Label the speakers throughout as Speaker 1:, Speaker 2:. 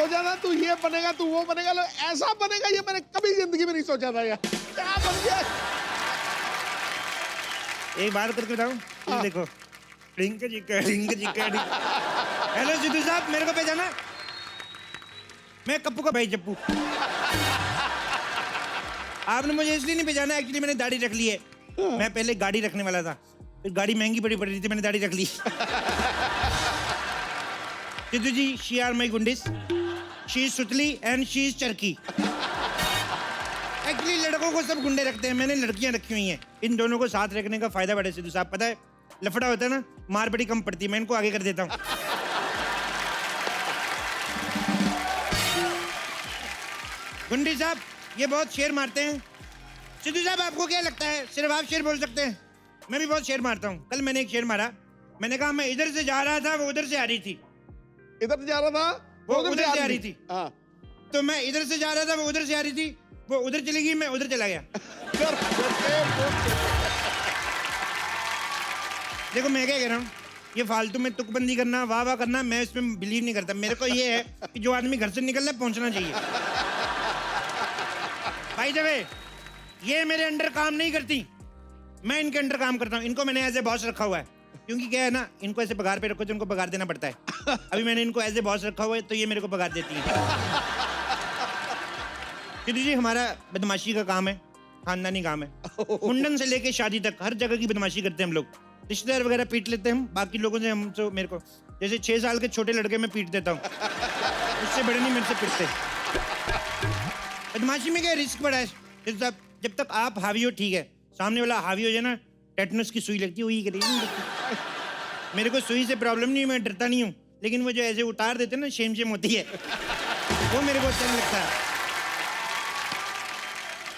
Speaker 1: सोचा था तू ये बनेगा, तू वो बनेगा, लो ऐसा बनेगा ये मैंने कभी जिंदगी में नहीं सोचा था यार। क्या बन गया।
Speaker 2: एक बार करके बताऊं, ये देखो, रिंग जिक्का रिंग जिक्का। हेलो सिद्धू साहब, मेरे को पहचाना? मैं कप्पू का भाई चप्पू। आपने मुझे इसलिए नहीं पहचाना, एक्चुअली मैंने दाढ़ी रख ली है। मैं पहले गाड़ी रखने वाला था, फिर गाड़ी महंगी बड़ी पड़ रही थी, मैंने दाढ़ी रख ली। Sidhu ji, she are my गुंडिस, शी इज सुतली एंड शी इज चरकी। एक्चुअली लड़कों को सब गुंडे रखते हैं, मैंने लड़कियां रखी हुई हैं। इन दोनों को साथ रखने का फायदा बड़ा है सिद्धू साहब, पता है? लफड़ा होता है ना, मार बड़ी कम पड़ती है, मैं इनको आगे कर देता हूँ। गुंडी साहब, ये बहुत शेर मारते हैं। सिद्धू साहब, आपको क्या लगता है सिर्फ आप शेर बोल सकते हैं? मैं भी बहुत शेर मारता हूँ। कल मैंने एक शेर मारा, मैंने कहा मैं इधर से जा रहा था, वो उधर से आ रही थी।
Speaker 1: इधर से जा रहा था,
Speaker 2: वो उधर से आ रही थी।
Speaker 1: हाँ।
Speaker 2: तो मैं इधर से जा रहा था, वो उधर से आ रही थी, वो उधर चली गई, मैं उधर चला गया। देखो मैं क्या कह रहा हूँ, ये फालतू में तुकबंदी करना, वाह वाह करना, मैं इसमें बिलीव नहीं करता। मेरे को ये है कि जो आदमी घर से निकल रहा है पहुंचना चाहिए। भाई जब ये मेरे अंडर काम नहीं करती, मैं इनके अंडर काम करता हूँ। इनको मैंने एज ए बॉस रखा हुआ है, क्योंकि क्या है ना, इनको ऐसे पगार पे रखो तो इनको पगार देना पड़ता है। अभी मैंने इनको एज ए बॉस रखा हुआ है, तो ये मेरे को पगार देती है। सिद्धू जी, हमारा बदमाशी का काम है, खानदानी काम है। मुंडन से लेके शादी तक हर जगह की बदमाशी करते हैं हम लोग। रिश्तेदार वगैरह पीट लेते हैं हम, बाकी लोगों से हम तो मेरे को जैसे 6 साल के छोटे लड़के मैं पीट देता हूँ, उससे बड़े नहीं मेरे से पीटते। बदमाशी में क्या रिस्क बड़ा है सिद्धू साहब? जब तक आप हावी हो ठीक है, सामने वाला हावी हो जाए ना, टेटनस की सुई लगती है, वही करेगी। मेरे को सुई से प्रॉब्लम नहीं है, मैं डरता नहीं हूँ, लेकिन वो जो ऐसे उतार देते हैं ना, शेम शेम होती है, वो मेरे को अच्छा नहीं लगता है।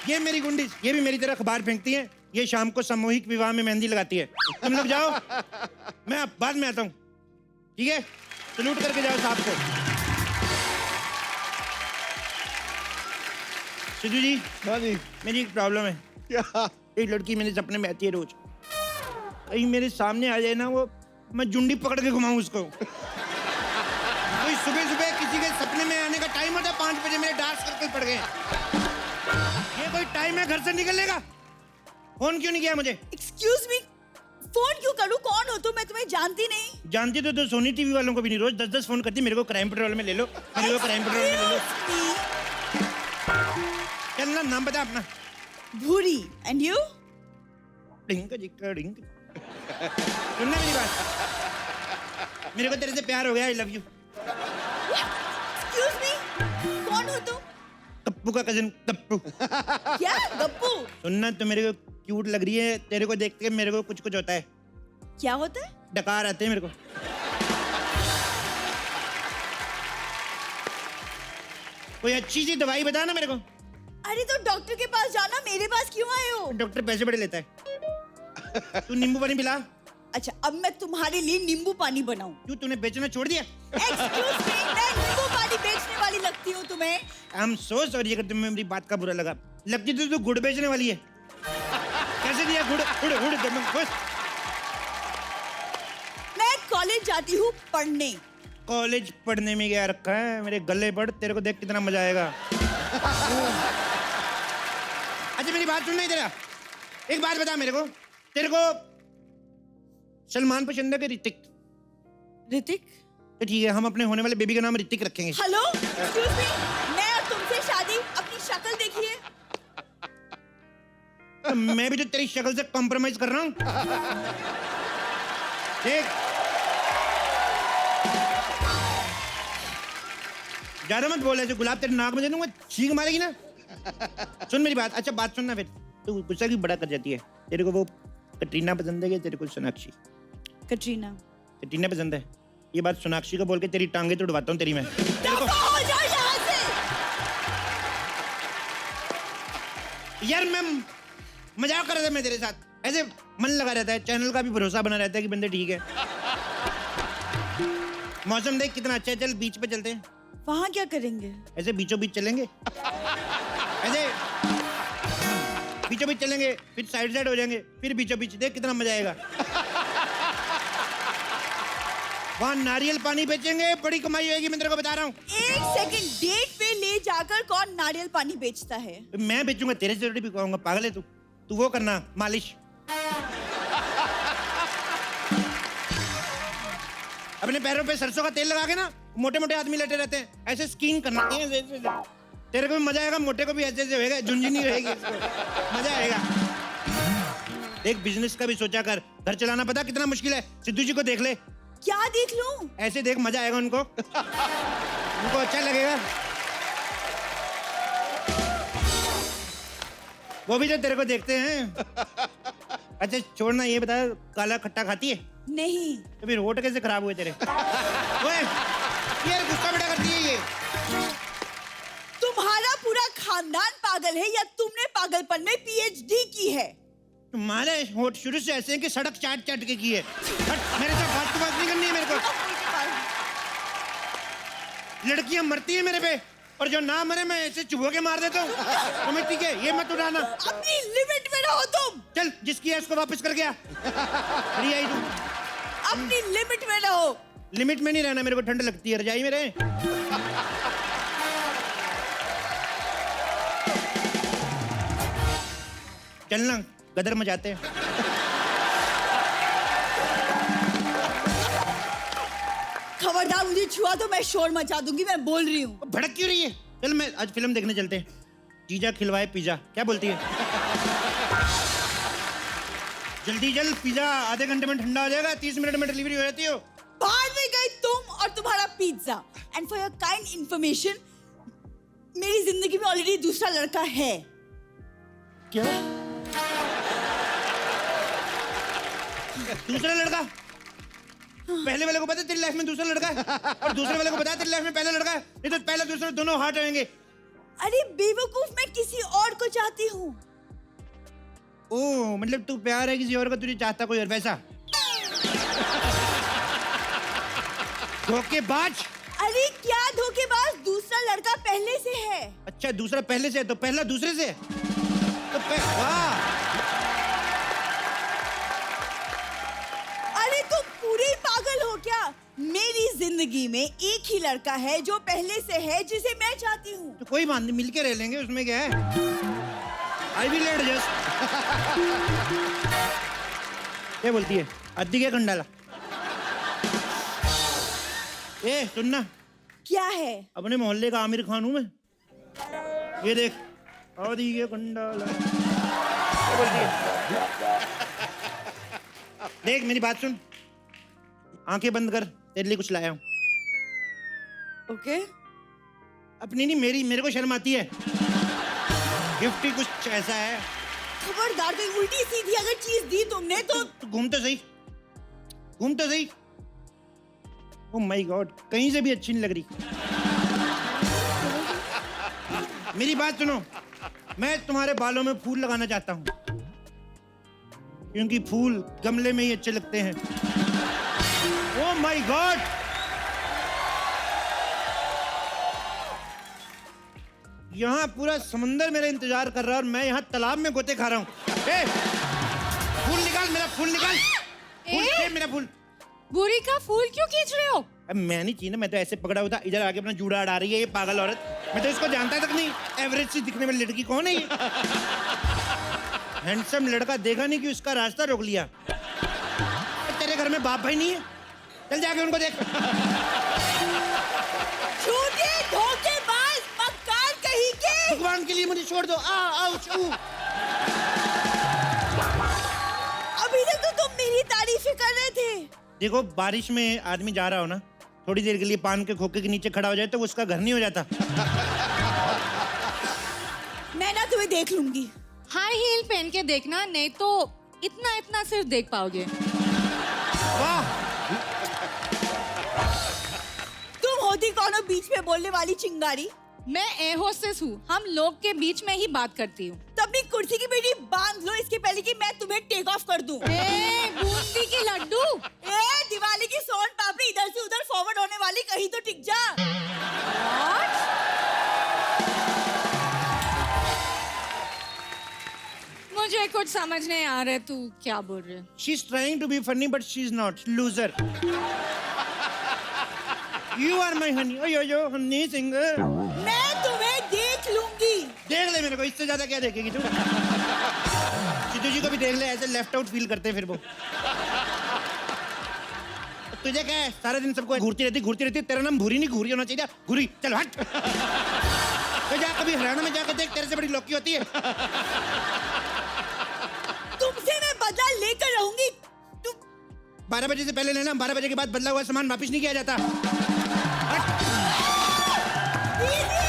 Speaker 2: ये मेरी गुंडी, ये भी मेरी तरह अखबार फेंकती है। ये शाम को सामूहिक विवाह में मेहंदी लगाती है। तुम लोग जाओ, मैं बाद में आता हूँ, ठीक है? सलूट करके जाओ साहब को। सिद्धू जी,
Speaker 1: हाँ जी।
Speaker 2: मेरी एक प्रॉब्लम है।
Speaker 1: क्या?
Speaker 2: एक लड़की मेरे सपने में आती है रोज, कहीं मेरे सामने आ जाए ना, वो मैं जुंडी पकड़ के घुमाऊं उसको। कोई सुबह सुबह किसी के सपने में आने का टाइम होता है, 5 बजे मेरे डार्क सर्कल पड़ गए। ये कोई टाइम है घर से निकलने का? फोन क्यों नहीं किया मुझे?
Speaker 3: एक्सक्यूज मी, फोन क्यों करूं? कौन हो तुम? मैं तुम्हें जानती नहीं।
Speaker 2: जानती तो सोनी टीवी वालों को भी नहीं, रोज 10-10 फोन करती। मेरे को क्राइम पेट्रोल में ले लो, मेरे को क्राइम पेट्रोल में ले लो। चल नाम बता अपना।
Speaker 3: भूरी। And you?
Speaker 2: डिंग जिक्का डिंग। सुनना मेरी बात, मेरे को तेरे से प्यार हो गया, I love you.
Speaker 3: Excuse me, कौन हो तुम?
Speaker 2: गप्पू का कजन गप्पू।
Speaker 3: क्या गप्पू?
Speaker 2: सुनना, तो मेरे को क्यूट लग रही है, तेरे को देख के मेरे को कुछ कुछ होता है।
Speaker 3: क्या होता है?
Speaker 2: डकार आते हैं मेरे को। कोई अच्छी सी दवाई बता ना मेरे को।
Speaker 3: अरे तो डॉक्टर के पास जाना, मेरे पास क्यों आए हो?
Speaker 2: डॉक्टर पैसे बड़े लेता है। तू नींबू पानी पिला।
Speaker 3: अच्छा, अब मैं तुम्हारे लिए नींबू पानी बनाऊं?
Speaker 2: क्यों, तूने बेचना छोड़ दिया?
Speaker 3: एक्सक्यूज मी, मैं नींबू पानी बेचने वाली लगती हूँ तुम्हें?
Speaker 2: आई एम सो सॉरी अगर तुम्हें मेरी बात का बुरा लगा। लगती तो तू गुड़ बेचने वाली है। कैसे दिया गुड़? गुड़ गुड़ बस।
Speaker 3: मैं कॉलेज जाती हूँ पढ़ने।
Speaker 2: कॉलेज पढ़ने में क्या रखा है? मेरे गले पढ़, तेरे को देख कितना मजा आएगा। अच्छा मेरी बात सुनना, इधर आ। एक बात बता मेरे को, तेरे को सलमान पसंद है कि ऋतिक?
Speaker 3: ऋतिक?
Speaker 2: तो ठीक है, हम अपने होने वाले बेबी का नाम ऋतिक रखेंगे।
Speaker 3: हेलो, एक्सक्यूज मी, मैं और तुमसे शादी, अपनी शक्ल देखिए।
Speaker 2: तो मैं भी तो तेरी शक्ल से कॉम्प्रोमाइज कर रहा हूँ। देख, ज्यादा मत बोल, ऐसे गुलाब तेरे नाक में दे दूंगा, छींक मारेगी ना। सुन मेरी बात। अच्छा बात सुनना, फिर तू गुस्सा क्यों बड़ा कर जाती है? तेरे को वो कटरीना पसंद है कि तेरे को सोनाक्षी?
Speaker 3: कटरीना।
Speaker 2: कटरीना पसंद है? ये बात सोनाक्षी को बोल के तेरी टांगे तोड़वाता हूँ तेरी मैं।
Speaker 3: दफा हो जाओ यहाँ से।
Speaker 2: यार मैं मजाक कर रहा था, मैं तेरे साथ ऐसे मन लगा रहता है, चैनल का भी भरोसा बना रहता है कि बंदे ठीक है। मौसम देख कितना अच्छा है, चल बीच पे चलते हैं।
Speaker 3: वहाँ क्या करेंगे?
Speaker 2: ऐसे बीचों बीच चलेंगे, ऐसे बीचों बीच चलेंगे, फिर साइड साइड हो जाएंगे, फिर बीचों बीच। देख कितना मजा आएगा। वहाँ नारियल पानी बेचेंगे, बड़ी कमाई होगी, मैं तेरे को बता रहा हूँ।
Speaker 3: एक सेकंड, डेट पे ले जाकर कौन नारियल पानी बेचता है?
Speaker 2: मैं बेचूंगा, तेरे से रोटी बिकवाऊंगा, पागल है तू। तू वो करना, मालिश। अपने पैरों पे सरसों का तेल लगा के ना, मोटे मोटे आदमी लेटे रहते हैं, ऐसे स्कीन करना। तेरे को भी मजा आएगा, मोटे को भी ऐसे होएगा, झुंझुनी रहेगी, मजा आएगा। देख, बिजनेस का भी सोचा कर, घर चलाना पता कितना मुश्किल है। सिद्धू जी को देख ले।
Speaker 3: क्या देख लूं?
Speaker 2: ऐसे देख, मजा आएगा उनको। उनको अच्छा लगेगा। वो भी जो तेरे को देखते हैं। अच्छा छोड़ना, ये बता, काला खट्टा खाती है?
Speaker 3: नहीं।
Speaker 2: तो फिर होठ कैसे खराब हुए तेरे? ओए, ये गुस्सा बेटा करती है ये।
Speaker 3: तुम्हारा पूरा खानदान पागल है या तुमने पागलपन में पीएचडी की है?
Speaker 2: तुम्हारे होठ शुरू से ऐसे हैं कि सड़क चाट चाट के की है। मेरे साथ बात नहीं करनी है मेरे को। लड़कियां मरती है मेरे पे, और जो ना मरे मैं ऐसे चुभो के मार देता हूँ। तुम्हें ठीक है, ये मत उठाना।
Speaker 3: अपनी लिमिट में रहो तुम।
Speaker 2: चल, जिसकी है उसको वापस कर गया। अरे आई तू।
Speaker 3: अपनी लिमिट में रहो।
Speaker 2: लिमिट में नहीं रहना, मेरे को ठंड लगती है, रजाई में रहे। चलना, गदर मचाते हैं।
Speaker 3: खबरदार, मुझे छुआ तो मैं शोर मचा दूंगी, मैं बोल रही हूँ।
Speaker 2: भड़क क्यों रही है? चल, मैं आज फिल्म देखने चलते हैं। जीजा खिलवाए पिज्जा, क्या बोलती है? जल्दी चल, पिज्जा आधे घंटे में ठंडा हो जाएगा, 30 मिनट में डिलीवरी हो जाती हो।
Speaker 3: बाहर में गई तुम और तुम्हारा pizza. And for your kind information, मेरी जिंदगी में ऑलरेडी दूसरा लड़का है।
Speaker 2: क्या? दूसरा लड़का? पहले वाले को पता है तेरी लाइफ में दूसरा लड़का है, और दूसरे वाले को पता है तेरी लाइफ में पहला लड़का है। नहीं तो पहला दूसरा दोनों हार्ट रहेंगे।
Speaker 3: अरे बेवकूफ, मैं किसी और को चाहती हूँ।
Speaker 2: ओह, मतलब तू प्यार है किसी और का, तुझे चाहता कोई और, वैसा? धोखेबाज।
Speaker 3: अरे क्या धोखेबाज, दूसरा लड़का पहले से है।
Speaker 2: अच्छा, दूसरा पहले से है, तो पहला दूसरे से है? तो वाह।
Speaker 3: अरे तुम पूरे पागल हो क्या? मेरी जिंदगी में एक ही लड़का है जो पहले से है, जिसे मैं चाहती हूँ।
Speaker 2: तो कोई बात नहीं, मिलके रह लेंगे, उसमें क्या है? I will adjust. क्या बोलती है? अद्दी क्या कंडाला? ए सुनना।
Speaker 3: क्या है?
Speaker 2: अपने मोहल्ले का आमिर खान हूँ मैं। ये देख, आदि के कंडाला। क्या बोलती है? देख, मेरी बात सुन, आंखें बंद कर, तेरे लिए कुछ लाया हूँ।
Speaker 3: ओके।
Speaker 2: अपनी नहीं, मेरी, मेरे को शर्म आती है। गिफ्ट ही कुछ ऐसा है।
Speaker 3: खबरदार, कोई उल्टी सीधी अगर चीज दी तुमने तो
Speaker 2: घूम तो सही, घूम तो सही। ओह माय गॉड, कहीं से भी अच्छी नहीं लग रही। मेरी बात सुनो, मैं तुम्हारे बालों में फूल लगाना चाहता हूँ, क्योंकि फूल गमले में ही अच्छे लगते हैं। ओह माय गॉड, यहाँ पूरा समंदर मेरा इंतजार कर रहा है और मैं यहाँ तालाब में गोते खा रहा हूँ। फूल निकाल, मेरा फूल निकाल। फूल दे, मेरा फूल।
Speaker 4: बुरी का फूल क्यों खींच रहे हो?
Speaker 2: अब मैं नहीं चाहिए ना, मैं तो ऐसे पकड़ा हुआ था, इधर आके अपना जूड़ा अड़ा रही है ये पागल औरत। मैं तो इसको जानता तक नहीं। एवरेज सी दिखने वाली लड़की कौन है ये? हैंडसम लड़का देखा नहीं कि उसका रास्ता रोक लिया। तेरे घर में बाप भाई नहीं है? चल जाके उनको देख।
Speaker 3: झूठे धोखेबाज मक्कार कहीं के।
Speaker 2: भगवान के लिए मुझे छोड़ दो।
Speaker 3: अभी तक तो तुम मेरी तारीफें कर रहे थे।
Speaker 2: देखो, बारिश में आदमी जा रहा हो ना, थोड़ी देर के लिए पान के खोखे के नीचे खड़ा हो जाए तो वो उसका घर नहीं हो जाता।
Speaker 3: मैं ना तुम्हें देख लूंगी।
Speaker 4: हाई हील पहन के देखना, नहीं तो इतना इतना सिर्फ देख पाओगे।
Speaker 2: वाह,
Speaker 3: तुम होती कौन हो बीच में बोलने वाली चिंगारी?
Speaker 4: मैं एयर होस्टेस हूँ, हम लोग के बीच में ही बात करती हूँ।
Speaker 3: तो अपनी कुर्सी की बेटी बांध लो इसके पहले कि मैं तुम्हें टेक ऑफ कर दूं।
Speaker 4: बूंदी की लड्डू।
Speaker 3: दिवाली की सोन पापड़ी इधर से उधर फॉरवर्ड होने वाली, कहीं तो टिक जा।
Speaker 4: मुझे कुछ समझ नहीं आ रहा, तू क्या बोल रहे?
Speaker 2: She is trying to be funny but she is not. Loser. You are my honey. Oh yo honey singer.
Speaker 3: मैं तुम्हें देख लूंगी।
Speaker 2: देख ले मेरे को, इससे ज्यादा क्या देखेगी तू? सिद्धू जी को भी देख ले, ऐसे लेफ्ट आउट फील करते हैं फिर वो। तुझे क्या है, सारा दिन सबको घूरती रहती। तेरा नाम भूरी नहीं घूरी होना चाहिए, घूरी। चल हट। तो जा कभी हरियाणा में जाके देख, तेरे से बड़ी लौकी होती है।
Speaker 3: तुमसे मैं बदला लेकर रहूंगी। तुम
Speaker 2: 12 बजे से पहले लेना, 12 बजे के बाद बदला हुआ सामान वापिस नहीं किया जाता। हट।
Speaker 3: दीदी!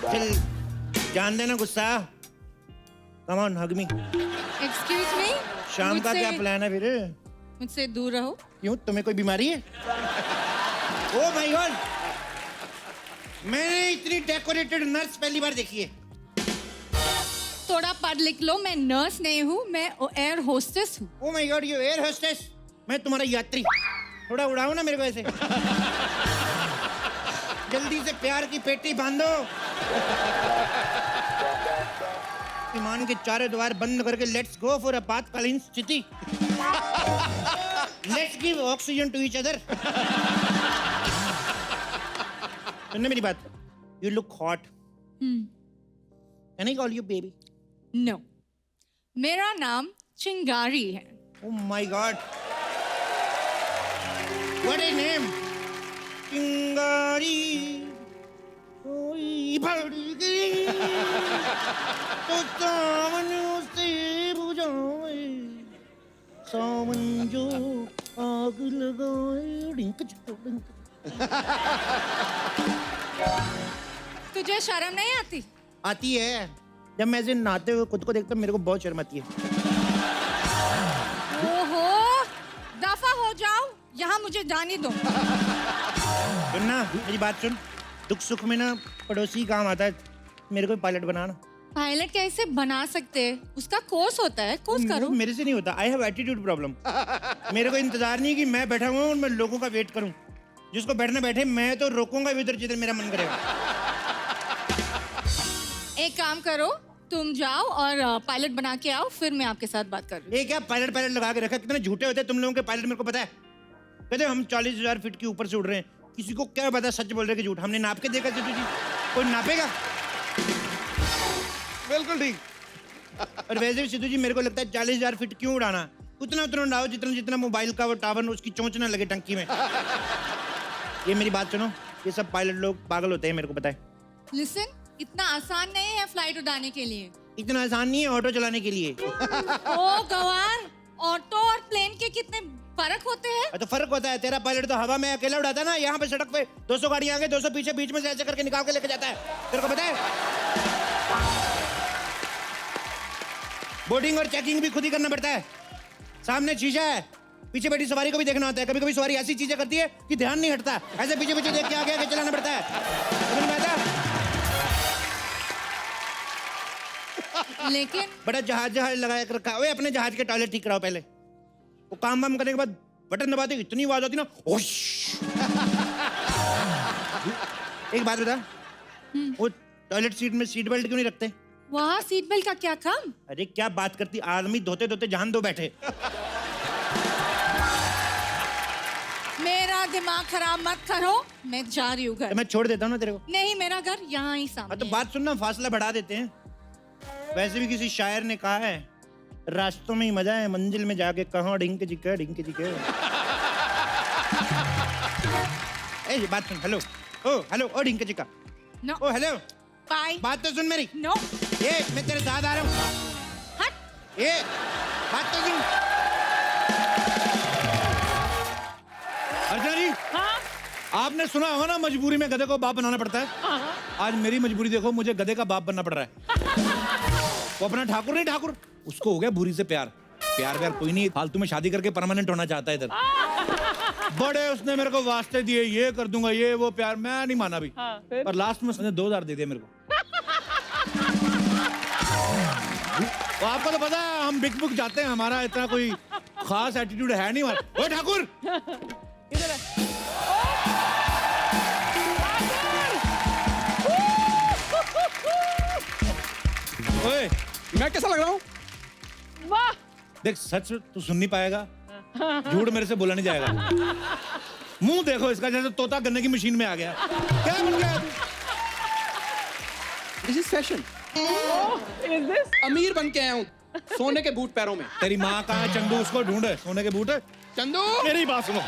Speaker 2: चल जान देना गुस्सा। Come on hug me.
Speaker 4: Excuse me,
Speaker 2: शाम का क्या प्लान है फिर?
Speaker 4: मुझसे दूर रहो।
Speaker 2: क्यों, तुम्हें कोई बीमारी है? ओ माय गॉड, मैंने इतनी डेकोरेटेड नर्स पहली बार देखी है।
Speaker 4: थोड़ा पढ़ लिख लो, मैं नर्स नहीं हूँ, मैं एयर होस्टेस हूँ।
Speaker 2: Oh my God, you air hostess, मैं तुम्हारा यात्री। थोड़ा उड़ाओ ना मेरे को ऐसे। जल्दी से प्यार की पेटी बांधो। विमान के चारों द्वार बंद करके लेट्स गो फॉर आपातकालीन स्थिति। Let's give oxygen to each other. सुनने मेरी बात, you look hot. Can I call you baby?
Speaker 4: No, मेरा नाम चिंगारी है।
Speaker 2: Oh my God! What a name! चिंगारी कोई भड़ गई तो सावन से बुझाए, सावन जो आग लगाए। डिंक चिक डिंक।
Speaker 4: तुझे शर्म नहीं आती?
Speaker 2: आती है, जब मैं ऐसे नहाते हुए खुद को देखता हूँ मेरे को बहुत शर्म आती है।
Speaker 4: ओहो, दफा हो जाओ, यहाँ मुझे जाने दो।
Speaker 2: सुनना मेरी बात सुन, दुख सुख में ना पड़ोसी काम आता है। मेरे को पायलट बनाना।
Speaker 4: पायलट कैसे बना सकते हैं? उसका कोर्स होता है, कोर्स करो।
Speaker 2: मेरे से नहीं होता, आई हैव एटीट्यूड प्रॉब्लम। मेरे को इंतजार नहीं कि मैं बैठा हुआ हूँ और मैं लोगों का वेट करूँ। जिसको बैठना बैठे, मैं तो रोकूंगा इधर जिधर मेरा मन करेगा।
Speaker 4: एक काम करो, तुम जाओ और पायलट बना के आओ, फिर मैं आपके साथ बात कर लूँ।
Speaker 2: ये क्या पायलट लगा के रखा? कितने झूठे होते हैं तुम लोगों के पायलट, मेरे को पता है। कहते हम 40,000 फीट के ऊपर से उड़ रहे हैं। किसी को क्या पता सच बोल रहे कि झूठ? हमने नाप के देखा सिद्धू जी, कोई नापेगा?
Speaker 1: बिल्कुल ठीक।
Speaker 2: और वैसे भी सिद्धू जी मेरे को लगता है 40,000 फीट क्यों उड़ाना, उतना उड़ाओ जितना मोबाइल का वो टावर उसकी चोंच ना लगे टंकी में। ये मेरी बात सुनो, ये सब पायलट लोग पागल होते हैं, मेरे को पता है।
Speaker 4: लिसन, इतना आसान नहीं है फ्लाइट उड़ाने के लिए।
Speaker 2: इतना आसान नहीं है ऑटो चलाने के लिए।
Speaker 4: ओ गवार, ऑटो और प्लेन के कितने फर्क होते हैं?
Speaker 2: तो फर्क होता है, तेरा पायलट तो हवा में अकेला उड़ाता है ना, यहाँ पे सड़क पे 200 गाड़ी आगे 200 पीछे, बीच में से ऐसे करके निकाल के लेके जाता है। तेरे को पता है? बोर्डिंग और चेकिंग भी खुद ही करना पड़ता है। सामने शीशा है, पीछे बैठी सवारी को भी देखना होता है। कभी कभी सवारी ऐसी चीजें करती है कि ध्यान नहीं हटता, ऐसे पीछे पीछे देख के आगे आगे चलाना पड़ता है।
Speaker 4: लेकिन
Speaker 2: बड़ा जहाज लगा के रखा है। अपने जहाज के टॉयलेट ठीक कराओ पहले। वो काम वाम करने के बाद बटन दबाते इतनी आवाज आती ना, ओश। एक बात बता, वो टॉयलेट सीट में सीट बेल्ट क्यों नहीं रखते?
Speaker 4: वहाँ सीट बेल्ट का क्या काम?
Speaker 2: अरे क्या बात करती, आदमी धोते धोते जान दो बैठे।
Speaker 4: मेरा दिमाग खराब मत करो, मैं जा रही हूँ घर।
Speaker 2: तो मैं छोड़ देता हूँ ना तेरे को।
Speaker 4: नहीं, मेरा घर यहाँ ही सामने
Speaker 2: तो
Speaker 4: है।
Speaker 2: बात सुनना, फासला बढ़ा देते हैं। वैसे भी किसी शायर ने कहा है, रास्तों में ही मजा है, मंजिल में जाके कहाँ डिंक जिके डिंक जिके। ए बात सुन, हेलो ओ डिंक जिका।
Speaker 4: नो,
Speaker 2: ओ हेलो,
Speaker 4: बाय।
Speaker 2: बात तो सुन मेरी।
Speaker 4: नो,
Speaker 2: ये मैं तेरे साथ आ रहा हूँ।
Speaker 4: हट।
Speaker 2: ये बात तो सुन।
Speaker 5: अर्चना जी,
Speaker 4: हाँ?
Speaker 5: आपने सुना होगा ना मजबूरी में गधे को बाप बनाना पड़ता है। आज मेरी मजबूरी देखो, मुझे गधे का बाप बनना पड़ रहा है। वो अपना ठाकुर नहीं ठाकुर, उसको हो गया भूरी से प्यार। प्यार कोई नहीं, फालतू में शादी करके परमानेंट होना चाहता है इधर। बड़े उसने मेरे को वास्ते दिए, ये कर दूंगा ये वो, प्यार मैं नहीं माना भी। पर लास्ट में उसने 2,000 दे दिया मेरे को। तो आपको तो पता है हम बिग बुक जाते हैं, हमारा इतना कोई खास एटीट्यूड है नहीं हमारा। ओए ठाकुर,
Speaker 6: इधर है।
Speaker 5: ओए
Speaker 1: मैं कैसा लग रहा हूँ?
Speaker 6: वाह,
Speaker 5: देख, सच तू सुन नहीं पाएगा, झूठ मेरे से बोला नहीं जाएगा। मुंह देखो इसका, जैसे तोता गन्ने की मशीन में आ गया। क्या बन गया तू?
Speaker 1: This is fashion.
Speaker 6: Is this?
Speaker 1: अमीर बन के आया हूँ, सोने के बूट पैरों में।
Speaker 5: तेरी माँ कहाँ है? चंदू, उसको ढूंढ, सोने के बूट।
Speaker 1: चंदू,
Speaker 5: मेरी बात सुनो।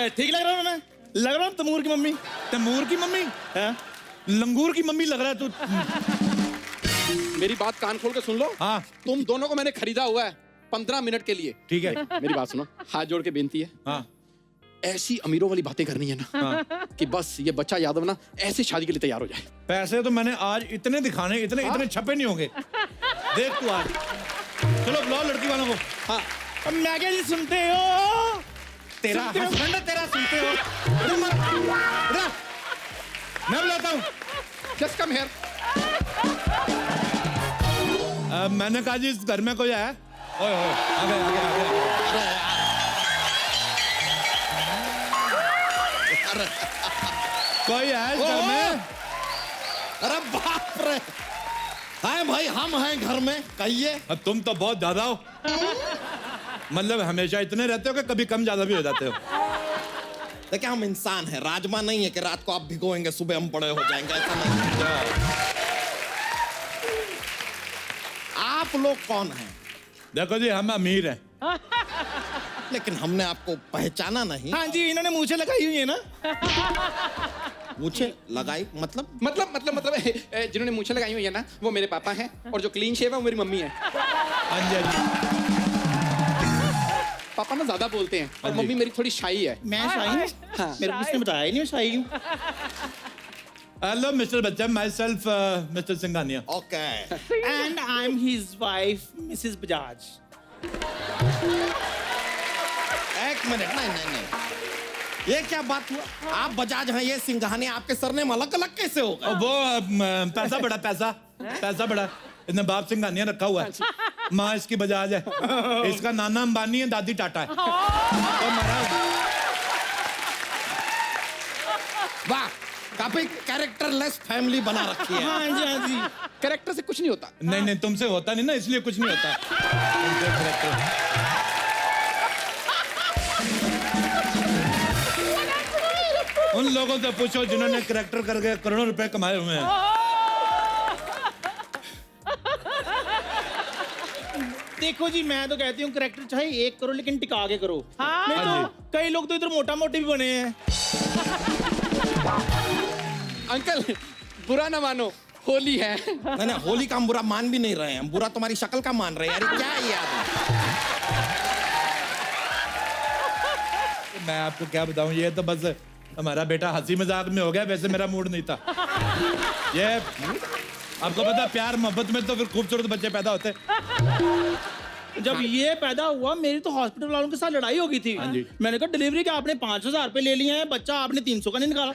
Speaker 7: ठीक लग रहा हूँ मैं? लग रहा हूँ तमूर की मम्मी।
Speaker 5: तैमूर की मम्मी?
Speaker 7: हाँ?
Speaker 5: लंगूर की मम्मी लग रहा है तू।
Speaker 1: मेरी बात कान खोल के सुन लो।
Speaker 5: हाँ
Speaker 1: तुम दोनों को मैंने खरीदा हुआ है 15 मिनट के लिए।
Speaker 5: ठीक है।
Speaker 1: मेरी बात सुनो, हाथ जोड़ के बेनती है,
Speaker 5: हाँ
Speaker 1: ऐसी अमीरों वाली बातें करनी है ना
Speaker 5: हाँ।
Speaker 1: कि बस ये बच्चा यादव ना ऐसी शादी के लिए तैयार हो जाए।
Speaker 5: पैसे तो मैंने आज इतने दिखाने, इतने इतने छपे नहीं होंगे। देख तू आज। चलो बुलाओ लड़की वालों को।
Speaker 1: हाँ,
Speaker 7: अब मैं क्या जी सुनते हो?
Speaker 5: तेरा हस्बैंड है, तेरा सुनते हो? मैं बुलाता हूँ।
Speaker 1: Just come here.
Speaker 5: मैंने कहा जी इस घर में कोई है? ओए ओए, आगे आगे आगे। कोई है इस घर में?
Speaker 7: अरे बाप रे! हाय भाई, हम हैं घर में, कहिए।
Speaker 5: अब तुम तो बहुत ज्यादा हो। मतलब हमेशा इतने रहते हो कि कभी कम ज्यादा भी हो जाते हो।
Speaker 7: देखिए, हम इंसान हैं, राजमा नहीं है कि रात को आप भिगोएंगे सुबह हम बड़े हो जाएंगे, ऐसा नहीं है। आप लोग कौन हैं?
Speaker 5: देखो जी, हम अमीर हैं।
Speaker 7: लेकिन हमने आपको पहचाना नहीं।
Speaker 2: हाँ जी, इन्होंने मूछें लगाई हुई है ना।
Speaker 7: मुझे लगाई मतलब?
Speaker 1: मतलब जिन्होंने मूछें लगाई हुई है ना, वो मेरे पापा हैं, और जो क्लीन शेव है वो मेरी मम्मी है।
Speaker 5: हाँ जी, हाँ जी।
Speaker 1: पापा ना ज्यादा बोलते हैं और
Speaker 5: हाँ जी।
Speaker 1: मम्मी मेरी थोड़ी शाई है।
Speaker 2: मैं शाही हूँ?
Speaker 1: हाँ।
Speaker 2: मेरे को किसने बताया ही नहीं मैं शाही हूँ।
Speaker 5: Hello mister Bachchan, my self mister Singhania.
Speaker 7: Okay.
Speaker 2: And I am his wife Mrs Bajaj.
Speaker 7: एक मिनट, नहीं, ये क्या बात हुआ? आप बजाज हैं, ये सिंघाने, आपके सरनेम अलग अलग कैसे हो गए?
Speaker 5: वो पैसा बड़ा, पैसा बड़ा। इसने बाप सिंघानिया रखा हुआ है, माँ इसकी बजाज है, इसका नाना अंबानी है, दादी टाटा है। तो
Speaker 7: वाह, काफी कैरेक्टरलेस फैमिली बना रखी है।
Speaker 2: हाँ जी, हाँ जी।
Speaker 1: कैरेक्टर से कुछ नहीं होता।
Speaker 5: नहीं, तुमसे होता नहीं ना, इसलिए कुछ नहीं होता। उन लोगों से पूछो जिन्होंने करेक्टर करके करोड़ों रुपए कमाए हुए हैं।
Speaker 2: देखो जी, मैं तो कहती हूँ करेक्टर चाहे 1 करो लेकिन टिका के करो।
Speaker 6: हाँ।
Speaker 2: नहीं
Speaker 5: हाँ
Speaker 2: तो कई लोग तो इधर मोटा मोटे भी बने हैं।
Speaker 1: अंकल, बुरा ना मानो, होली है।
Speaker 7: नहीं, होली का हम बुरा मान भी नहीं रहे हैं, हम बुरा तुम्हारी शक्ल का मान रहे हैं। यार, ये क्या है ये आदमी?
Speaker 5: मैं आपको क्या बताऊं, ये तो बस हमारा बेटा हंसी मजाक में हो गया, वैसे मेरा मूड नहीं था। ये आपको पता, प्यार मोहब्बत में तो फिर खूबसूरत बच्चे पैदा होते।
Speaker 2: जब ये पैदा हुआ, मेरी तो हॉस्पिटल वालों के साथ लड़ाई हो गई थी।
Speaker 5: हाँ जी।
Speaker 2: मैंने कहा डिलीवरी का आपने 5,000 रुपए ले लिए हैं, बच्चा आपने 300 का नहीं निकाला।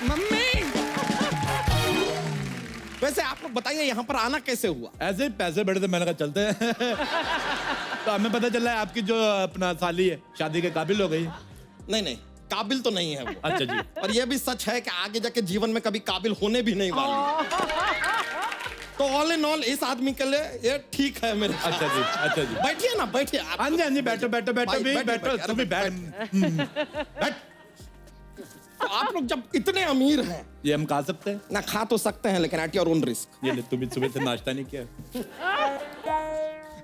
Speaker 1: मम्मी,
Speaker 7: वैसे आप लोग बताइए, यहाँ पर आना कैसे हुआ?
Speaker 5: ऐसे ही पैसे बड़े थे, मैंने कहा चलते हैं। तो हमें पता चला है आपकी जो अपना साली है शादी के काबिल हो गई।
Speaker 7: नहीं, काबिल तो नहीं है वो।
Speaker 5: अच्छा जी।
Speaker 7: और ये भी सच है कि आगे जाके जीवन में कभी काबिल होने भी नहीं वाली। तो ऑल इन ऑल इस आदमी के लिए ये ठीक है मेरे ख्याल
Speaker 5: अच्छा जी,
Speaker 7: से।
Speaker 5: अच्छा जी।
Speaker 7: बैठिए ना, बैठिए आप।
Speaker 5: हाँ जी, हाँ जी, बैठो बैठो बैठो
Speaker 7: भाई,
Speaker 5: भी,
Speaker 7: बैठो,
Speaker 5: बैठो
Speaker 7: बैठो,
Speaker 5: तुम भी
Speaker 7: अरे
Speaker 5: बैठ।
Speaker 7: तो आप लोग जब इतने अमीर हैं,
Speaker 5: ये हम खा सकते हैं?
Speaker 7: ना खा तो सकते हैं लेकिन एट योर ओन रिस्क।
Speaker 5: ये ले, तुम सुबह से नाश्ता नहीं किया।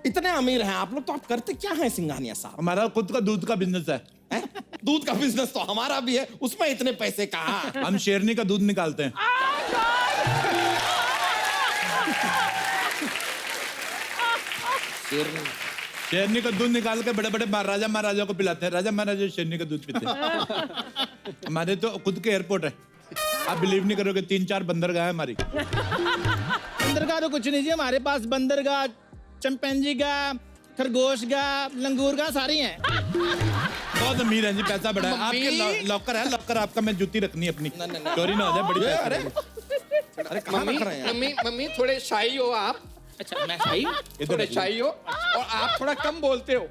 Speaker 7: इतने अमीर हैं आप लोग, तो आप करते क्या हैं सिंघानिया साहब?
Speaker 5: हमारा खुद का दूध का बिजनेस है।
Speaker 7: हैं? दूध का बिजनेस तो हमारा भी है, उसमें इतने पैसे कहाँ?
Speaker 5: हम शेरनी का दूध निकालते हैं। शेरनी का दूध निकाल के बड़े बड़े राजा महाराजा को पिलाते हैं। राजा महाराजा शेरनी का दूध पीते हैं। हमारे तो खुद के एयरपोर्ट है, आप बिलीव नहीं करोगे, 3-4 बंदरगाह है हमारी।
Speaker 2: बंदरगाह तो कुछ नहीं जी, हमारे पास बंदरगाह, चंपैनजी का,
Speaker 8: खरगोश का, लंगूर का, सारी हैं।
Speaker 5: बहुत अमीर है जी, पैसा बड़ा है। आपके लॉकर है, लॉकर आपका, मैं जूती रखनी अपनी, चोरी ना हो जाए। बड़ी
Speaker 7: अरे
Speaker 5: पैसे
Speaker 7: अरे कहाँ रख रहे हैं आप?
Speaker 9: मम्मी मम्मी थोड़े शाही हो आप,
Speaker 8: अच्छा मैं सही।
Speaker 9: थोड़े शाही हो और आप थोड़ा कम बोलते हो।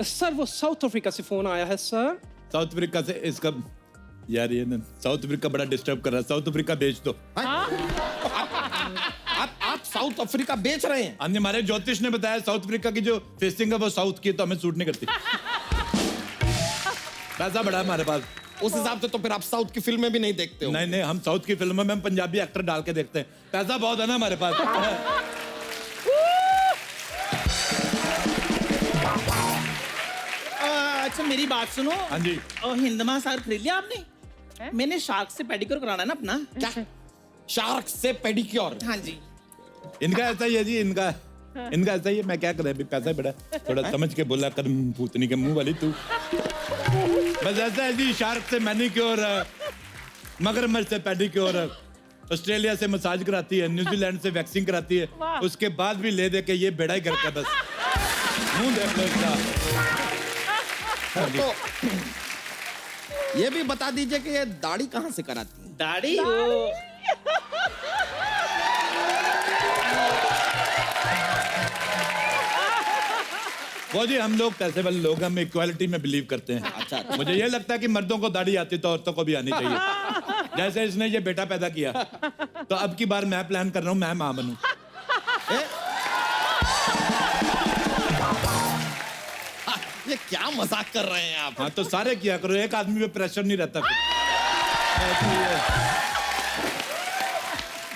Speaker 6: सर वो साउथ अफ्रीका से फोन आया है सर।
Speaker 5: साउथ अफ्रीका से इसका यार, ये ना साउथ अफ्रीका बड़ा डिस्टर्ब कर रहा है। साउथ अफ्रीका बेच दो।
Speaker 7: आप साउथ अफ्रीका बेच रहे हैं?
Speaker 5: हमने, हमारे ज्योतिष ने बताया साउथ अफ्रीका की जो फेसिंग है वो साउथ की है, तो हमें सूट नहीं करती। पैसा बड़ा है हमारे पास।
Speaker 7: उस हिसाब से तो फिर आप साउथ की फिल्में भी नहीं देखते हो।
Speaker 5: नहीं नहीं, हम साउथ की फिल्मों में हम पंजाबी एक्टर डाल के देखते हैं। पैसा बहुत है ना हमारे पास।
Speaker 8: अच्छा मेरी बात सुनो।
Speaker 5: हाँ जी।
Speaker 8: हिंद महासागर खरीद लिया आपने? मैंने शार्क से पेडिक्योर कराना है ना अपना।
Speaker 7: क्या? शार्क से पेडिक्योर?
Speaker 8: हाँ जी।
Speaker 5: इनका ऐसा ही है जी, इनका ऐसा ही है। मैं क्या करें, अभी पैसा बड़ा, थोड़ा समझ के बोला कर, पूतनी के मुंह वाली तू। बस ऐसा है जी, शार्क से मैनिक्योर, मगरमच्छ से पेडिक्योर, ऑस्ट्रेलिया से मसाज कराती है, न्यूजीलैंड से वैक्सिंग कराती है, उसके बाद भी ले दे के ये बेड़ा ही करता है। बस मुंह देख लो इसका।
Speaker 7: तो ये भी बता दीजिए कि ये दाढ़ी कहाँ से कराती है?
Speaker 8: दाढ़ी वो
Speaker 5: वो जी, हम लोग पैसे वाले लोग, हम इक्वालिटी में बिलीव करते हैं।
Speaker 7: अच्छा।
Speaker 5: मुझे ये लगता है कि मर्दों को दाढ़ी आती तो औरतों को भी आनी चाहिए। जैसे इसने ये बेटा पैदा किया, तो अब की बार मैं प्लान कर रहा हूँ मैं मां बनूं।
Speaker 7: ये क्या मजाक कर रहे हैं आप?
Speaker 5: हाँ तो सारे किया करो, एक आदमी पे प्रेशर नहीं रहता फिर।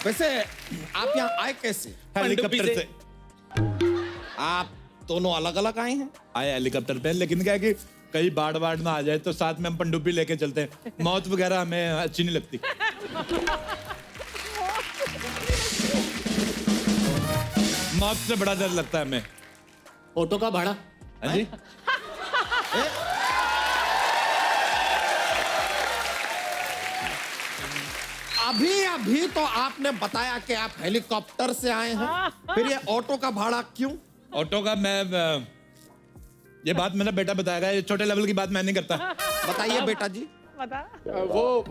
Speaker 7: वैसे आप यहाँ आए कैसे?
Speaker 5: हेलीकॉप्टर से
Speaker 7: आप दोनों अलग अलग आए हैं?
Speaker 5: आए हेलीकॉप्टर पे, लेकिन क्या है कि कहीं बाढ़ बाढ़ ना आ जाए तो साथ में हम पनडुब्बी लेके चलते हैं। मौत वगैरह हमें अच्छी नहीं लगती। मौत से बड़ा डर लगता है हमें।
Speaker 8: ऑटो का भाड़ा।
Speaker 5: हाँ जी।
Speaker 7: अभी अभी तो आपने बताया कि आप हेलीकॉप्टर से आए हैं, फिर ये ऑटो का भाड़ा क्यों?
Speaker 5: ऑटो का मैं ये बात मेरा बेटा बताएगा, ये छोटे लेवल की बात मैं नहीं करता।
Speaker 7: बताइए बेटा जी।
Speaker 6: बता।
Speaker 9: वो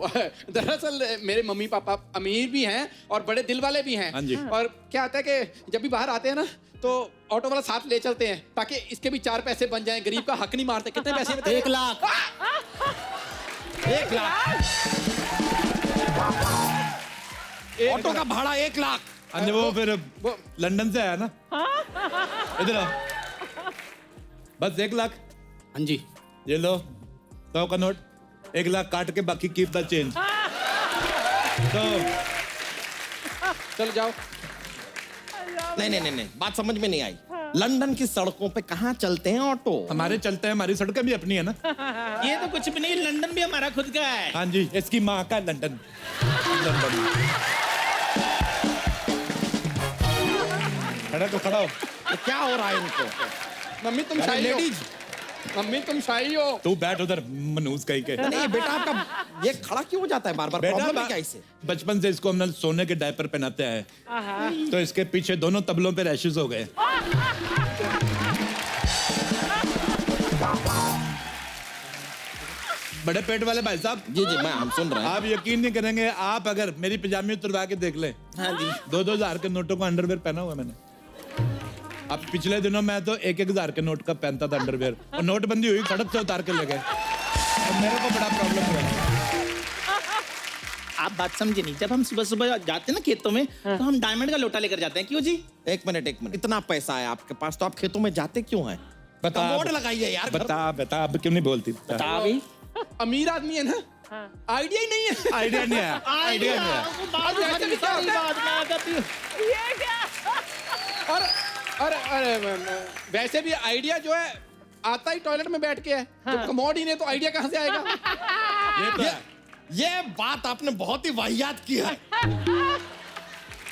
Speaker 9: दरअसल मेरे मम्मी पापा अमीर भी हैं और बड़े दिल वाले भी हैं।
Speaker 5: हाँ जी।
Speaker 9: और क्या होता है कि जब भी बाहर आते हैं ना तो ऑटो वाला साथ ले चलते हैं ताकि इसके भी 4 पैसे बन जाएं। गरीब का हक नहीं मारते। कितने पैसे बताइए?
Speaker 8: 1 लाख।
Speaker 7: 1 लाख ऑटो का भाड़ा 1 लाख।
Speaker 5: हाँ, वो फिर
Speaker 9: वो
Speaker 5: लंदन से आया ना। इधर आओ। बस 1 लाख।
Speaker 8: हाँ जी।
Speaker 5: ये लो 100 का नोट, 1 लाख काट के बाकी कीप द चेंज। तो
Speaker 9: चल जाओ।
Speaker 7: नहीं, बात समझ में नहीं आई। लंदन की सड़कों पे कहाँ चलते हैं ऑटो?
Speaker 5: हमारे चलते हैं, हमारी सड़कें भी अपनी है ना।
Speaker 8: ये तो कुछ भी नहीं, लंदन भी हमारा खुद का है।
Speaker 5: हाँ जी, इसकी माँ का लंदन। खड़ा तो खड़ा हो।
Speaker 7: तो क्या हो रहा है इनको?
Speaker 9: मम्मी तुम शाही हो।
Speaker 7: लेडीज,
Speaker 9: मम्मी तुम शाही हो।
Speaker 5: तू बैठ उधर मनूस कहीं के।
Speaker 7: नहीं ये बेटा आपका ये खड़ा क्यों हो जाता है बार बार? प्रॉब्लम है क्या इससे?
Speaker 5: बचपन से इसको हमने सोने के डायपर पहनाते हैं, तो इसके पीछे दोनों तबलों पे रैशेस हो गए। बड़े पेट वाले भाई साहब।
Speaker 7: जी जी, हम सुन रहे हैं।
Speaker 5: आप यकीन नहीं करेंगे, आप अगर मेरी पजामी उतरवा के देख लें।
Speaker 8: हाँ जी।
Speaker 5: 2-2 हजार के नोटों का अंडरवेयर पहना हुआ है मैंने। अब पिछले दिनों मैं तो 1-1 हजार के नोट का पहनता था अंडरवेयर, और नोटबंदी हुई, सड़क से उतार के ले गए। और मेरे को बड़ा प्रॉब्लम हुआ।
Speaker 8: आप बात समझे नहीं, जब हम सुबह सुबह जाते हैं ना खेतों में, तो हम डायमंड का लोटा लेकर जाते हैं। क्यों जी?
Speaker 7: एक मिनट, इतना पैसा है आपके पास तो आप खेतों में जाते क्यों हैं?
Speaker 5: बता
Speaker 7: कमोड लगाइए यार।
Speaker 5: बता अब क्यों नहीं बोलती?
Speaker 8: बता भी।
Speaker 9: अमीर आदमी है ना, आइडिया ही नहीं है।
Speaker 5: आइडिया नहीं आया, आइडिया नहीं आया।
Speaker 6: ये क्या?
Speaker 9: और वैसे भी आइडिया जो है आता ही टॉयलेट में बैठ के है। जब कमोड ही नहीं तो आइडिया कहाँ से आएगा?
Speaker 5: ये तो है।
Speaker 7: ये बात आपने बहुत ही वाहियात की है,